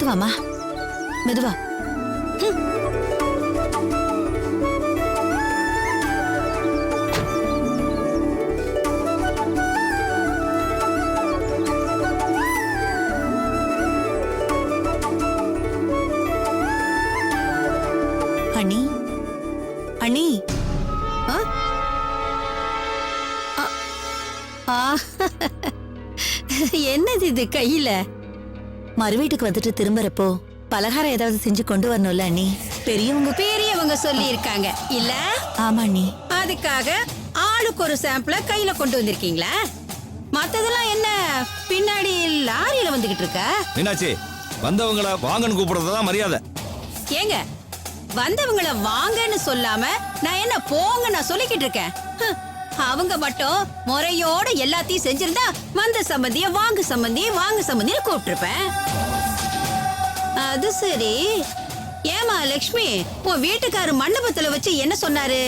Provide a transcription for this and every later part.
பாத்துவாமா, மெதுவா. அண்ணி, அண்ணி. என்னது இது கையில? மறு வீட்டுக்கு வந்துட்டு திரும்பறப்போ பலகாரம் ஏதாவது செஞ்சு கொண்டு வரணும்ல அண்ணி. பெரியவங்க சொல்லி இருக்காங்க இல்ல? ஆமா அண்ணி. அதுக்காக ஆளுக்கு ஒரு சாம்பிள கையில கொண்டு வந்திருக்கீங்களா? மத்ததெல்லாம் என்ன பின்னாடி லாரியில வந்துகிட்டு இருக்க? என்னாச்சு? வந்தவங்கள வாங்கன்னு கூப்பிடுறதுதான் மரியாதை. ஏங்க, வந்தவங்கள வாங்கன்னு சொல்லாம நான் என்ன போங்க நான் சொல்லிக்கிட்டு இருக்கேன். அவங்க மட்டும் முறையோட எல்லாத்தையும் செஞ்சிருந்தா வந்த சம்பந்திய வாங்க சம்பந்தி வாங்க சம்பந்தின்னு கூப்பிட்டுருப்பேன். அது சரி. ஏமா லட்சுமி, உன் வீட்டுக்காரு மண்டபத்துல வச்சு என்ன சொன்னாரு?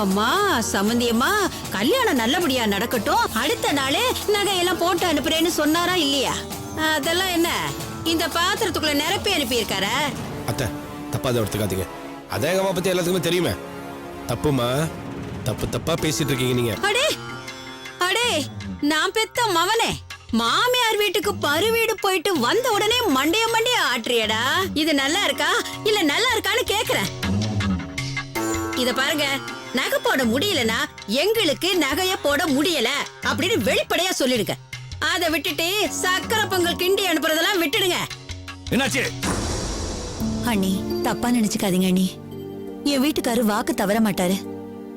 அம்மா சம்பந்தியம்மா, கல்யாணம் நல்லபடியா நடக்கட்டும், அடுத்த நாளே நகையெல்லாம் போட்டு அனுப்புறேன்னு சொன்னாரா இல்லையா? அதெல்லாம் என்ன இந்த பாத்திரத்துக்குள்ள நிரப்பி அனுப்பி இருக்காரா? அத்தை, தப்பா அதை எடுத்துக்காதீங்க. அதே எங்க அம்மா பத்தி எல்லாத்துக்குமே தெரியுமே. தப்புமா, தப்பு தப்பா பேசிட்டு இருக்கீங்க நீங்க. அடே அடே, நான் பெத்த மவனே, மாமியார் வீட்டுக்கு பருவீடு போயிட்டு வந்த உடனே மண்டைய ஆட்டுறியடா. இது நல்லா இருக்கா இல்ல நல்லா இருக்கான்னு கேக்குறேன். இத பாருங்க, நகை போட முடியலனா எங்களுக்கு நகைய போட முடியல அப்படின்னு வெளிப்படையா சொல்லிடுங்க. அதை விட்டுட்டு சக்கரை பொங்கல் கிண்டி அனுப்புறதெல்லாம் விட்டுடுங்க. என்னாச்சு? அண்ணி, தப்பா நினைச்சுக்காதீங்க அண்ணி. என் வீட்டுக்காரு வாக்கு தவற மாட்டாரு.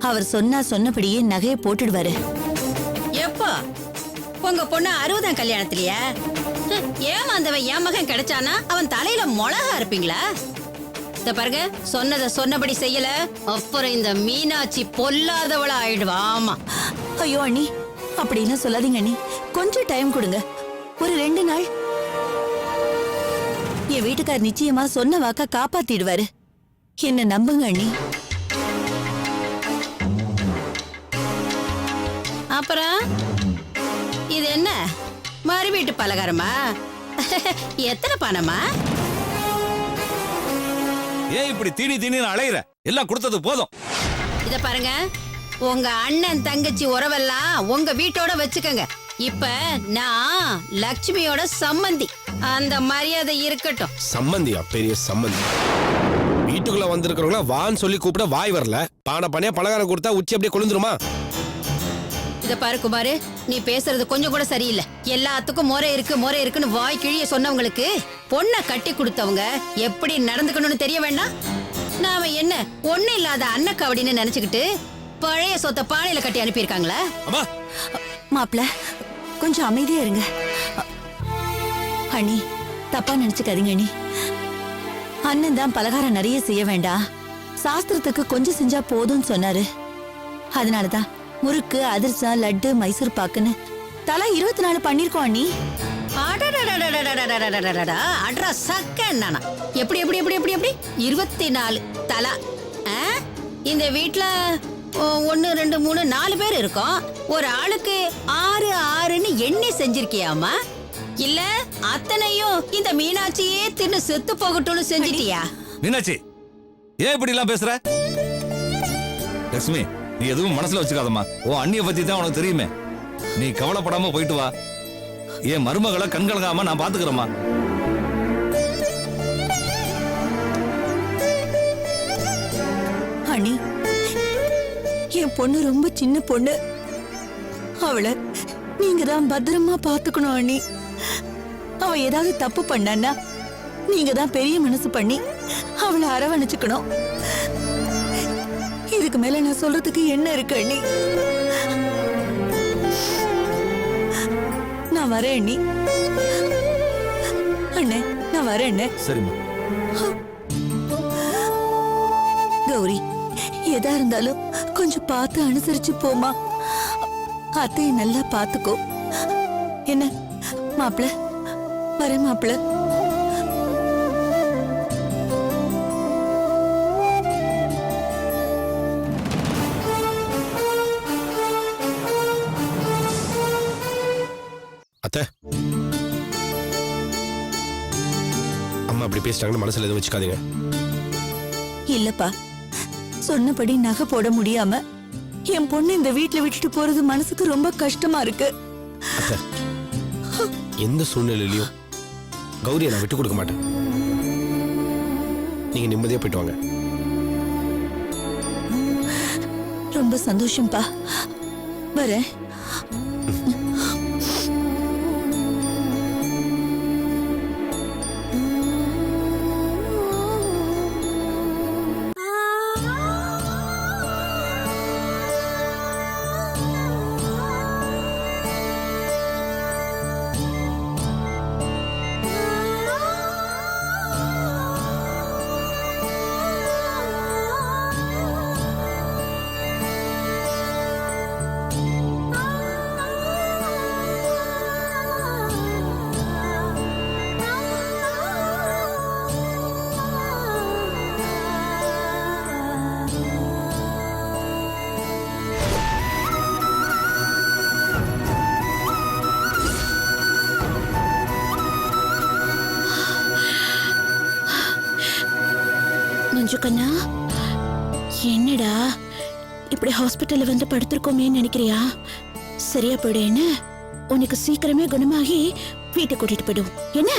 அவர் சொன்னபடியே நகையை போட்டுடுவாரு. எப்போ? உங்க பொண்ணு 60ஆம் கல்யாணத்திலயா? ஏமாந்தவன் என் மகன் கிடைச்சானா அவன் தலையில மிளகா இருப்பீங்களா? இத பாருங்க, சொன்னபடி செய்யல, அப்புறம் இந்த மீனாட்சி பொல்லாதவளா ஆயிடுவா. ஆமா. ஐயோ அண்ணி, அப்படின்னா சொல்லாதீங்க அண்ணி. கொஞ்சம் டைம் கொடுங்க, ஒரு 2 நாள். என் வீட்டுக்கார் நிச்சயமா சொன்ன வாக்க காப்பாத்திடுவாரு. என்ன நம்புங்க அண்ணி. அப்புறம் இது என்ன மறு வீட்டு பலகாரமா? எத்தனை பணமா? ஏன் இப்படி தீனி அலையிற? எல்லாம் கொடுத்தது போதும். இத பாருங்க, உங்க அண்ணன் தங்கச்சி உறவெல்லாம் உங்க வீட்டோட வச்சுக்கங்க. இப்ப நான் லட்சுமியோட சம்மந்தி, அந்த மரியாதை இருக்கட்டும். சம்மந்தியா? பெரிய சம்மந்தி. வீட்டுக்குள்ள வந்திருக்கிறவங்கள வான்னு சொல்லி கூப்பிட வாய் வரல, பானை பானையா பலகாரம் கொடுத்தா உச்சி அப்படியே கொழுந்துருமா? இத பாரு குமாரு, நீ பேசுறது கொஞ்சம் கூட சரியில்லை. எல்லாத்துக்கும் முறை இருக்குன்னு வாய் கிழிய சொன்னவங்களுக்கு பொண்ணை கட்டி கொடுத்தவங்க எப்படி நடந்துக்கணும்னு தெரிய வேண்டாம்? நாம என்ன ஒண்ணு இல்லாத அன்னக்காவடின்னு நினைச்சுக்கிட்டு பழைய சொத்த பானையில கட்டி அனுப்பியிருக்காங்களா? மாப்ள, கொஞ்சம் அமைதியா இருங்க. அண்ணி, தப்பா நினைச்சுக்காதீங்க அண்ணி. அண்ணன் தான் பலகாரம் நிறைய செய்ய வேண்டாம், சாஸ்திரத்துக்கு கொஞ்சம் செஞ்சா போதும்னு சொன்னாரு. அதனாலதான் முறுக்கு, அதிர்சம், லட்டு, மைசூர் பாக்குன்னு தலா 24 பண்ணிருக்கோம் அண்ணி. எப்படி எப்படி எப்படி எப்படி எப்படி 24 தலா? இந்த வீட்டுல 1 2 3 4 பேர் இருக்கோம். ஒரு ஆளுக்கு 6 6ன்னு எண்ணி செஞ்சிருக்கியாமா? இல்ல அத்தனையும் இந்த மீனாட்சியே தின்னு செத்து போகட்டும்னு செஞ்சிட்டியா? மீனாட்சி, ஏன் இப்படி எல்லாம் பேசுற? லட்சுமி, நீ எதுவும் மனசுல வச்சுக்காதம்மா. உன் அண்ணிய பத்தி தான் உனக்கு தெரியுமே. நீ கவலைப்படாம போயிட்டு வா. என் மருமகளை கண்கலங்காம நான் பாத்துக்கிறேம்மா. அண்ணி, என் பொண்ணு ரொம்ப சின்ன பொண்ணு. அவளை நீங்க தான் பத்திரமா பாத்துக்கணும் அண்ணி. அவ ஏதாவது தப்பு பண்ணா நீங்க தான் பெரிய மனசு பண்ணி அவளை அரவணைச்சுக்கணும். இதுக்கு மேல நான் சொல்றதுக்கு என்ன இருக்கு அண்ணி? நான் வரேன் அண்ணி. அண்ணே, நான் வரேன் அண்ணே. சரிம்மா. கௌரி, எதா இருந்தாலும் கொஞ்சம் பார்த்து அனுசரிச்சு போமா. அத்தையை நல்லா பாத்துக்கோ. என்ன மாப்பிள்ள? வரேன் மாப்பிள்ள. அத்தை, அம்மா அப்படி பேசிட்டாங்கன்னு மனசுல எதுவும் வச்சுக்காதீங்க. இல்லப்பா, சொன்னபடி நகை போட முடியாம என் பொண்ணு இந்த வீட்டுல விட்டுட்டு போறது மனசுக்கு ரொம்ப கஷ்டமா இருக்கு. அத்தை, எந்த சூழ்நிலையிலையும் கௌரியை நான் விட்டு கொடுக்க மாட்டேன். நீங்க நிம்மதியா போயிட்டு வாங்க. ரொம்ப சந்தோஷம்ப்பா, வரேன். மஞ்சு கண்ணா, என்னடா இப்படி ஹாஸ்பிட்டல்ல வந்து படுத்திருக்கோமே நினைக்கிறியா? சரியா போயிடு என்ன? உனக்கு சீக்கிரமே குணமாகி வீட்டுக்கு கூட்டிட்டு போயிடும் என்ன?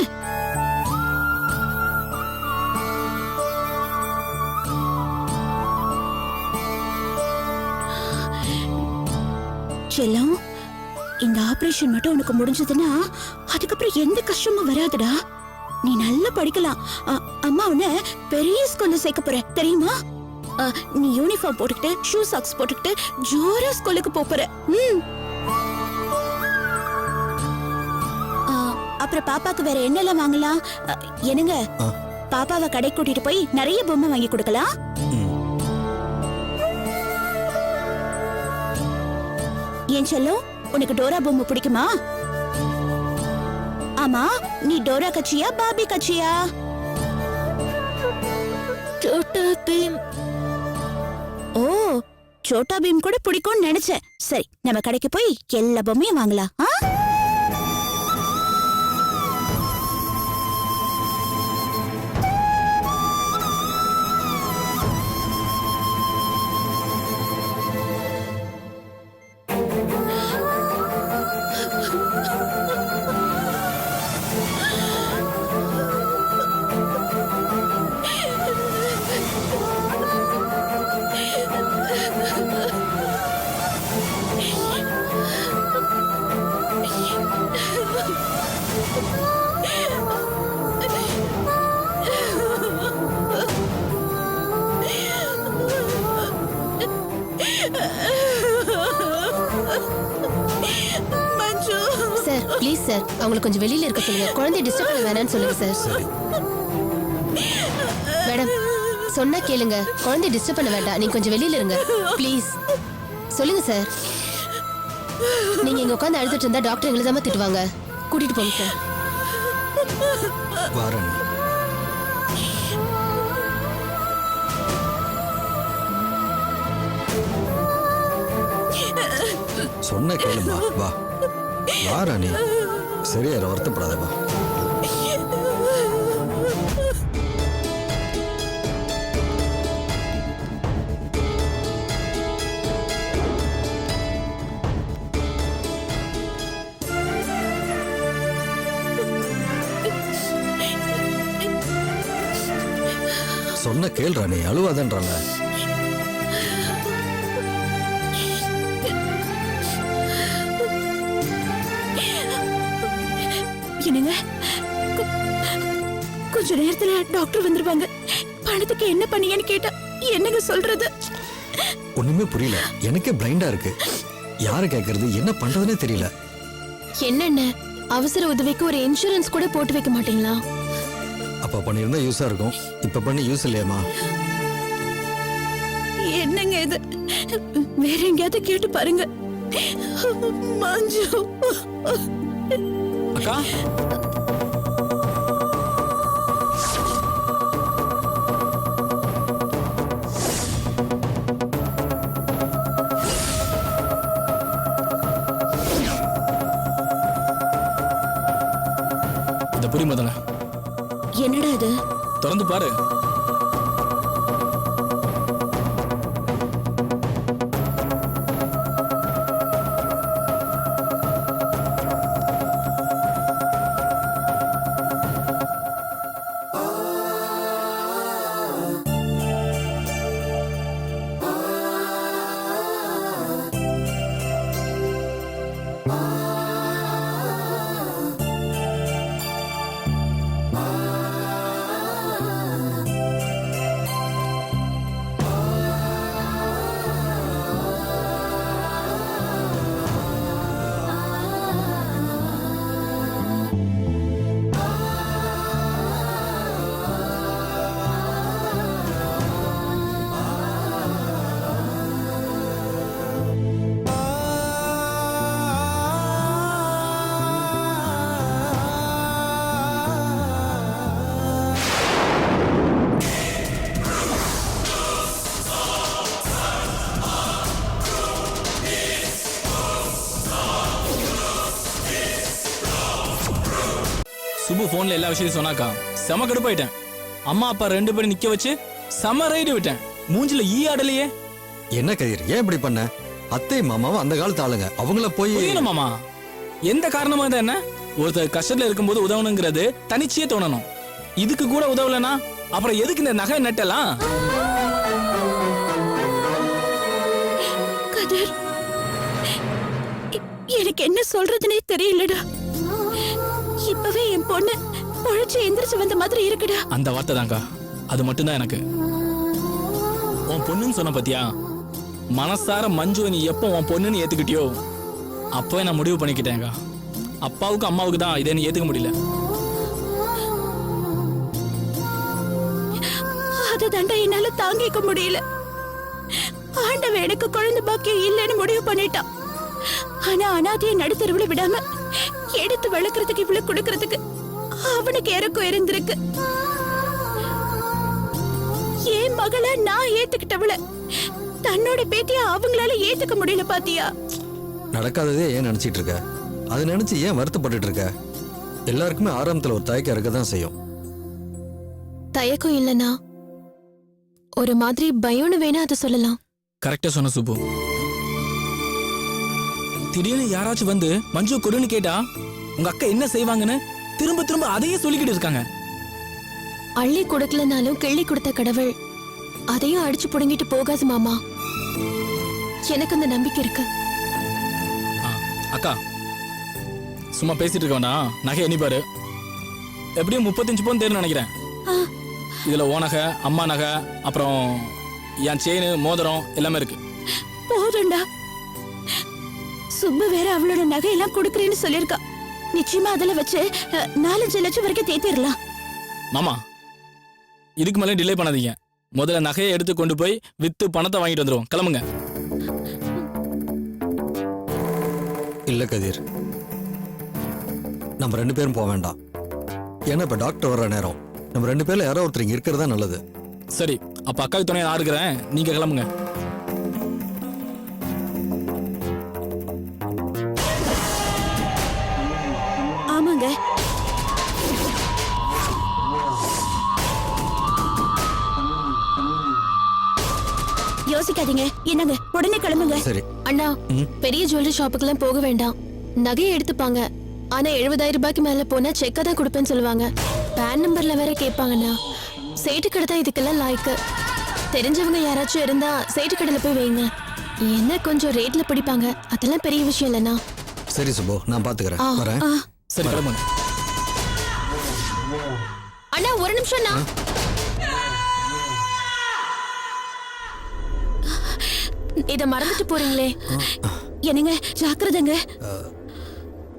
செல்லம், இந்த ஆபரேஷன் மட்டும் உனக்கு முடிஞ்சதுன்னா அதுக்கப்புறம் எந்த கஷ்டமும் வராதுடா. நீ நல்லா படிக்கலாம். அம்மா உன்னை பெரிய ஸ்கூல்ல சேர்க்க போற தெரியுமா? நீ யூனிஃபார்ம் போட்டுக்கிட்டு ஷூ சாக்ஸ் போட்டுக்கிட்டு ஜோரா ஸ்கூலுக்கு போற. அப்புறம் பாப்பாக்கு வேற என்னெல்லாம் வாங்கலாம்? என்னங்க, பாப்பாவை கடை கூட்டிட்டு போய் நிறைய பொம்மை வாங்கி கொடுக்கலாம். ஏன் செல்லம், உனக்கு டோரா பொம்மை பிடிக்குமா? ஆமா, நீ டோரா கட்சியா பாபி கட்சியா? சோட்டா பீம். ஓ, சோட்டா பீம் கூட பிடிக்கும்னு நினைச்சேன். சரி, நம்ம கடைக்கு போய் எல்லா பொம்மையும் வாங்கலாம். சார், ப்ளீஸ் சார், அவங்களை கொஞ்சம் வெளியில இருக்க சொல்லுங்க. குழந்தை டிஸ்டர்ப் பண்ண வேணாம்னு சொல்லுங்க சார். மேடம், சொன்னா கேளுங்க. குழந்தை டிஸ்டர்ப் பண்ண வேண்டாம், நீங்க கொஞ்சம் வெளியில இருங்க ப்ளீஸ். சொல்லுங்க சார். நீங்க இங்க உட்காந்து அழுதுட்டு இருந்தா டாக்டர் எங்களை தான் திட்டுவாங்க. கூட்டிட்டு போங்க சார். வரேன். சொன்ன கேளுமா, வா வா ராணி, சரியா வருத்தப்படாத, வா. சொன்ன கேள் ராணி, அழுவாதன்றாங்க. என்னங்க, கொஞ்ச நேரத்துல டாக்டர் வந்துருவாங்க. பணத்துக்கு என்ன பண்ணீங்கன்னு கேட்டா என்னங்க சொல்றது? ஒண்ணுமே புரியல, எனக்கே பிளைண்டா இருக்கு. யாரை கேட்கறது, என்ன பண்றதுன்னே தெரியல. என்னென்ன அவசர உதவிக்கு ஒரு இன்சூரன்ஸ் கூட போட்டு வைக்க மாட்டீங்களா? அப்ப பண்ணிருந்தா யூஸா இருக்கும், இப்ப பண்ணி யூஸ் இல்லையாமா? என்னங்க இது? வேற எங்கேயாவது கேட்டு பாருங்க. மஞ்சு அக்கா, இந்த புரி முதல்ல என்னடா இது? திறந்து பாரு. சுபு போன்ல எல்லா விஷயத்தையும் சொன்னாக்கா செம கடுப்பாயிட்டேன். அம்மா அப்பா 2 பேரும் நிக்க வச்சு செம ரைடு விட்டேன். மூஞ்சில ஈ ஆடலையே. என்ன கதிர், ஏன் இப்படி பண்ண? அத்தை மாமாவும் அந்த காலத்து ஆளுங்க, அவங்கள போய் புரியல மாமா. எந்த காரணமா இருந்தா என்ன, ஒருத்தர் கஷ்டத்துல இருக்கும்போது உதவணுங்கிறது தனிச்சே தோணணும். இதுக்கு கூட உதவலனா அப்புறம் எதுக்கு இந்த நகை நட்டலாம்? கதிர், எனக்கு என்ன சொல்றதுனே தெரியலடா. இப்பவே என் பொண்ணு பொழைச்சு எந்திரிச்சு வந்த மாதிரி இருக்குடா. அந்த வார்த்தை தான்க்கா, அது மட்டும்தான் எனக்கு. உன் பொண்ணுன்னு சொன்ன பாத்தியா, மனசார மஞ்சு நீ எப்போ உன் பொண்ணுன்னு ஏத்துக்கிட்டியோ அப்பவே நான் முடிவு பண்ணிக்கிட்டேன்க்கா. அப்பாவுக்கு அம்மாவுக்கு தான் இதை நீ ஏத்துக்க முடியல. அது தண்டை என்னால தாங்கிக்க முடியல. ஆண்டவன் எனக்கு குழந்தை பாக்கியம் இல்லைன்னு முடிவு பண்ணிட்டான். ஆனா அனாதையை நடுத்தருவுல விடாம எடுத்து வளர்க்கறதுக்கு இவ்வளவு கொடுக்கறதுக்கு அவனுக்கு இறக்கம் இருந்திருக்கு. என் மகளை நான் ஏத்துக்கிட்டவள தன்னோட பேத்தியா அவங்களால ஏத்துக்க முடியல பாத்தியா? நடக்காததே ஏன் நினைச்சிட்டு இருக்க? அதை நினைச்சு ஏன் வருத்தப்பட்டுட்டு இருக்க? எல்லாருக்குமே ஆரம்பத்துல ஒரு தயக்கம் இருக்கதான் செய்யும். தயக்கம் இல்லனா ஒரு மாதிரி பயம்னு வேணா அதை சொல்லலாம். கரெக்டா சொன்ன சுப்பு. திடீர்னு யாராச்சும் வந்து மஞ்சு கொடுன்னு கேட்டா உங்க அக்கா என்ன செய்வாங்கன்னு திரும்ப திரும்ப அதையே சொல்லிக்கிட்டு இருக்காங்க. அள்ளி கொடுக்கலனாலும் கிள்ளி கொடுத்த கடவுள் அதையும் அடிச்சு புடுங்கிட்டு போகாது மாமா. எனக்கு அந்த நம்பிக்கை இருக்கு. அக்கா சும்மா பேசிட்டு இருக்க வேண்டாம். நகை எண்ணி பாரு. எப்படியும் 35 பவுன் தேர்னு நினைக்கிறேன். இதுல ஓ நகை, அம்மா நகை, அப்புறம் என் செயின், மோதிரம் எல்லாமே இருக்கு. போதும்டா. சுப்பு வேற அவளோட நகையெல்லாம் கொடுக்கறேன்னு சொல்லிருக்கா. நிச்சயமா அதுல வச்சு 4-5 லட்சம் வரைக்கும் தேத்திரலாம். மாமா இதுக்கு மேலே டிலே பண்ணாதீங்க. முதல்ல நகையை எடுத்து கொண்டு போய் வித்து பணத்தை வாங்கிட்டு வந்துருவோம். கிளம்புங்க. இல்ல கதிர், நம்ம 2 பேரும் போக வேண்டாம். ஏன்னா இப்ப டாக்டர் வர்ற நேரம். நம்ம 2 பேர்ல யாரோ ஒருத்தர் இங்க இருக்கிறதா நல்லது. சரி, அப்ப அக்காவுக்கு துணையா நான் இருக்கிறேன். நீங்க கிளம்புங்க. ஆமாங்க. யோசிக்காதீங்க. என்னங்க, உடனே கிளம்புங்க. சரி அண்ணா, பெரிய ஜுவல்லரி ஷாப்புக்கெல்லாம் போக வேண்டாம். நகையை எடுத்துப்பாங்க. ஆனா 70,000 ரூபாய்க்கு மேல போனா செக்கா தான் கொடுப்பேன்னு சொல்லுவாங்க. பேன் நம்பர்ல வேற கேட்பாங்கண்ணா. சேட்டு கடை தான் இதுக்கெல்லாம் லாய்க்கு. தெரிஞ்சவங்க யாராச்சும் இருந்தா சேட்டு கடையில போய் வைங்க. என்ன கொஞ்சம் ரேட்ல பிடிப்பாங்க. அதெல்லாம் பெரிய விஷயம் இல்லைண்ணா. சரி சுபோ, நான் பாத்துக்கிறேன். வரேன். சரி கிளம்புங்க. அண்ணா ஒரு நிமிஷம்ண்ணா. இத மறந்துட்டு போறீங்களே. என்னங்க, ஜாக்கிரதைங்க.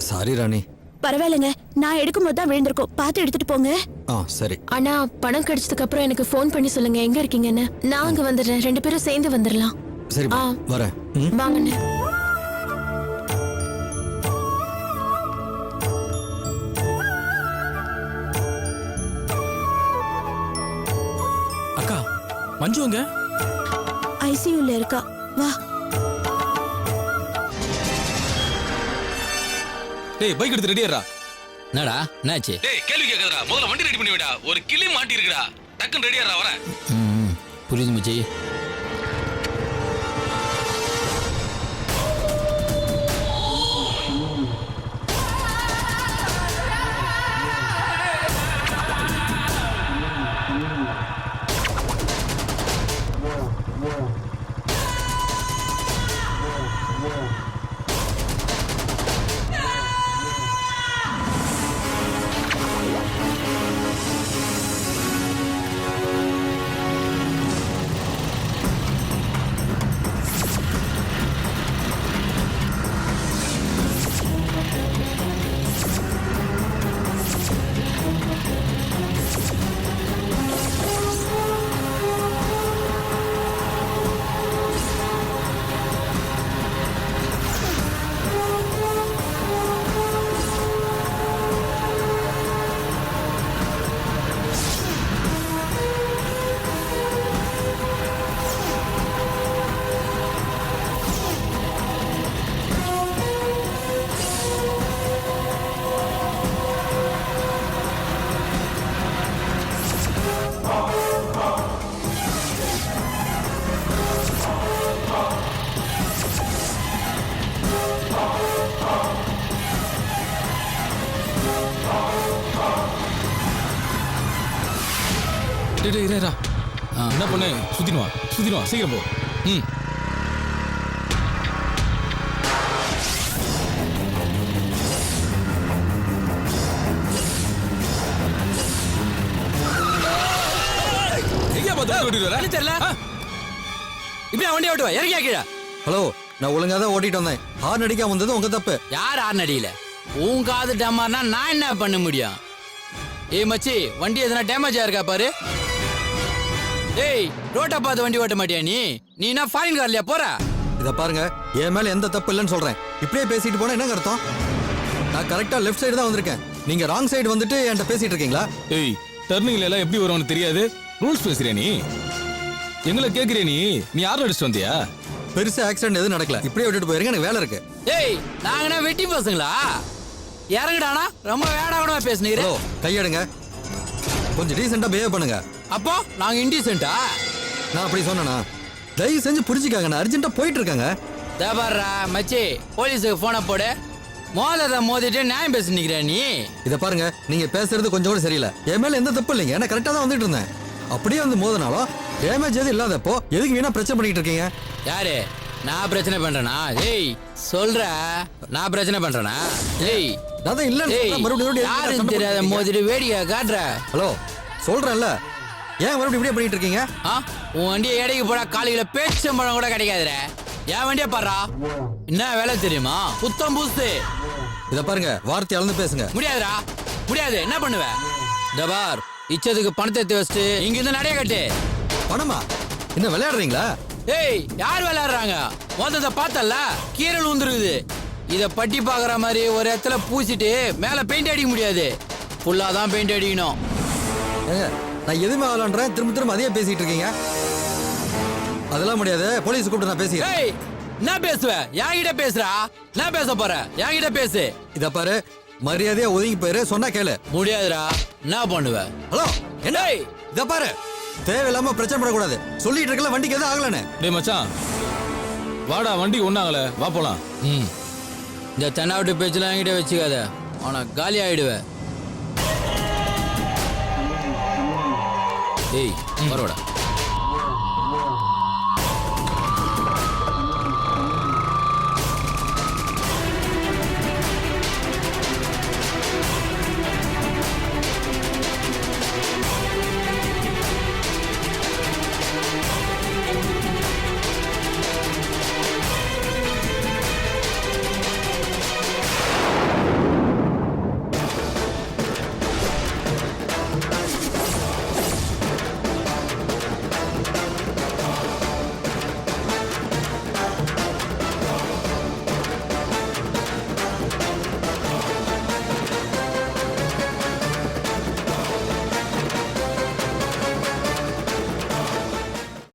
சாரி ராணி. பரவாயில்லைங்க, நான் எடுக்கும் போது தான் விழுந்திருக்கோம். பார்த்து எடுத்துட்டு போங்க. சரி. அண்ணா பணம் கிடைச்சதுக்கு அப்புறம் எனக்கு ஃபோன் பண்ணி சொல்லுங்க எங்க இருக்கீங்கன்னு. நான் அங்க வந்துடுறேன். 2 பேரும் சேர்ந்து வந்துடலாம். சரி வரேன். வாங்கண்ணே. அக்கா மஞ்சுங்க ஐசியூல இருக்கா. வா. டேய் பைக் எடுத்து ரெடியாரா. என்னடா என்னாச்சு? டேய் கேள்வி கேட்காதடா, முதல்ல வண்டி ரெடி பண்ணி விடா. ஒரு கிளி மாட்டி இருக்குடா, டக்குன்னு ரெடியாடா வரேன். புரியுது மச்சி. என்ன பண்ணு? சுத்திடுவா சீக்கிரம் போ. இப்படி வண்டி ஓட்டுவா இறங்கியா கீழே. ஹலோ, நான் ஒழுங்கா தான் ஓட்டிட்டு வந்தேன். ஹார்ன் அடிக்காம வந்தது உங்க தப்பு. யார் ஆர்னடியில? உன் காது டமார்னா நான் என்ன பண்ண முடியும்? ஏய் மச்சி, வண்டி எதனா டேமேஜ் ஆயிருக்கா பாரு. ஏய், ரோட்டை பார்த்து வண்டி ஓட்ட மாட்டியா நீ? நீ என்ன ஃபாரின் கார்லயா போற? இத பாருங்க, என் மேல எந்த தப்பு இல்லைன்னு சொல்றேன். இப்படியே பேசிட்டு போனா என்னங்க அர்த்தம்? நான் கரெக்டா லெஃப்ட் சைடு தான் வந்திருக்கேன். நீங்க ராங் சைடு வந்துட்டு என்கிட்ட பேசிட்டு இருக்கீங்களா? ஏய், டர்னிங்ல எல்லாம் எப்படி வரும்னு தெரியாது. ரூல்ஸ் பேசுறியா நீ? எங்களை கேக்குறிய நீ யாரும் அடிச்சுட்டு வந்தியா? பெருசா ஆக்சிடென்ட் எதுவும் நடக்கல. இப்படியே விட்டுட்டு போயிருங்க, எனக்கு வேலை இருக்கு. ஏய், நாங்கனா வெட்டி பசங்களா? இறங்குடானா, ரொம்ப வேடாவடமா பேசுனீங்க. ஹலோ, கையெடுங்க. கொஞ்சம் டீசெண்டா பிஹேவ் பண்ணுங்க. அப்போ நாங்க இன்டிசென்ட்டா? நான் அப்படி சொன்னேனா? தயவு செஞ்சு புரிஞ்சுக்காங்க, நான் அர்ஜென்ட்டா போயிட்டு இருக்கேங்க. தேபாரா மச்சி, போலீஸுக்கு போனை போடு. மோதலை மோதிட்டு நியாயம் பேச நிக்கிற நீ. இத பாருங்க, நீங்க பேசுறது கொஞ்சம் கூட சரியில்லை. என் மேல எந்த தப்பு இல்லைங்க, நான் கரெக்டா தான் வந்துட்டு இருந்தேன். அப்படியே வந்து மோதனாலும் டேமேஜ் எதுவும் இல்லாதப்போ எதுக்கு வீணா பிரச்சனை பண்ணிட்டு இருக்கீங்க? யாரு? நான் பிரச்சனை பண்றேனா? ஏய் சொல்ற, நான் பிரச்சனை பண்றேனா? ஏய் அதான் இல்ல, மறுபடியும் யாரும் தெரியாத மோதிட்டு வேடிக்கை காட்டுற. ஹலோ, சொல்றேன்ல, ஏன் மறுபடியும் இப்படியே பண்ணிட்டு இருக்கீங்க? உன் வண்டியை எடைக்கு போட காலையில பேச்சம்பழம் கூட கிடைக்காதுற. என் வண்டியை பாடுறா, என்ன வேலை தெரியுமா? புத்தம் பூசு. இத பாருங்க, வார்த்தை அளந்து பேசுங்க. முடியாதுடா, முடியாது. என்ன பண்ணுவ? தபார், இச்சதுக்கு பணத்தை எடுத்து வச்சுட்டு இங்க இருந்து நடைய கட்டு. பணமா? என்ன விளையாடுறீங்களா? ஏய், யார் விளையாடுறாங்க? மொத்தத்தை பார்த்தல, கீரல் உந்துருக்குது. இத பட்டி பாக்குற மாதிரி ஒரு இடத்துல பூசிட்டு மேல பெயிண்ட் அடிக்க முடியாது. ஃபுல்லா தான் பெயிண்ட் அடிக்கணும். நான் எதுவுமே விளையாடுறேன், திரும்ப அதையே பேசிட்டு இருக்கீங்க. அதெல்லாம் முடியாது, போலீஸ் கூப்பிட்டு நான் பேசுகிறேன். ஏய், என்ன பேசுவ? என்கிட்ட பேசுறா? என்ன பேச போற? என்கிட்ட பேசு. இத பாரு, மரியாதையா ஒதுங்கி போயிரு, சொன்னா கேளு. முடியாதுடா, என்ன பண்ணுவ? ஹலோ, என்ன? இத பாரு, தேவையில்லாம பிரச்சனை பண்ணக்கூடாது. சொல்லிட்டு இருக்கல, வண்டிக்கு எதுவும் ஆகலன்னு. டேய் மச்சான், வாடா, வண்டிக்கு ஒண்ணாகல, வா போலாம். இந்த தென்னாவட்டு பேச்சுலாம் என்கிட்ட வச்சுக்காத, ஆனா காலி ஆயிடுவேன். ஏய், பரவாடா.